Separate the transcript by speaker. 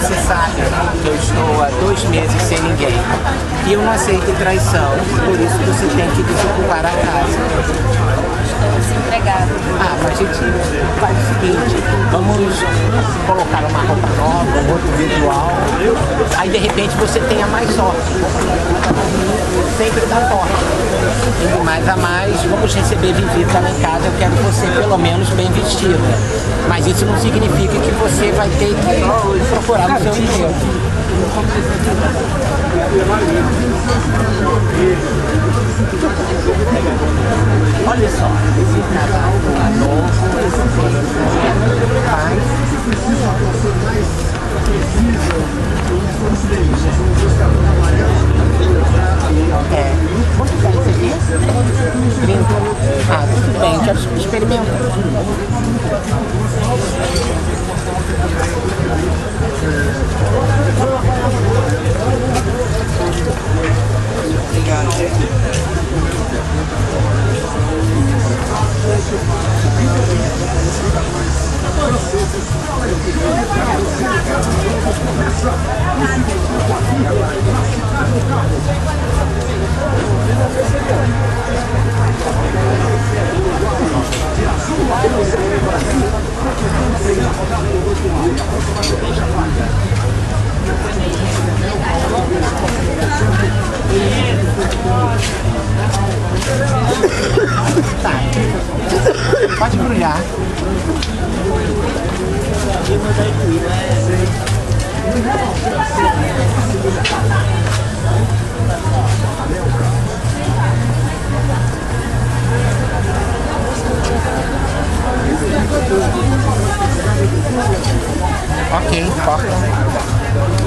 Speaker 1: Você sabe que eu estou há 2 meses sem ninguém. E eu não aceito traição, por isso você tem que desocupar a casa.
Speaker 2: Estou desempregada.
Speaker 1: Ah, mas a gente faz o seguinte, vamos colocar uma roupa nova, um outro visual, aí de repente você tenha mais sorte. Sempre dá sorte. Indo mais a mais, vamos receber visita lá em casa, eu quero você pelo menos bem vestida. Mas isso não significa que você vai ter que procurar no seu emprego. Olha só, esse trabalho tá novo, quanto tempo você quer? 30. Ah, tudo bem, quero experimentar. Tá. Pode embrulhar. Ok, corta.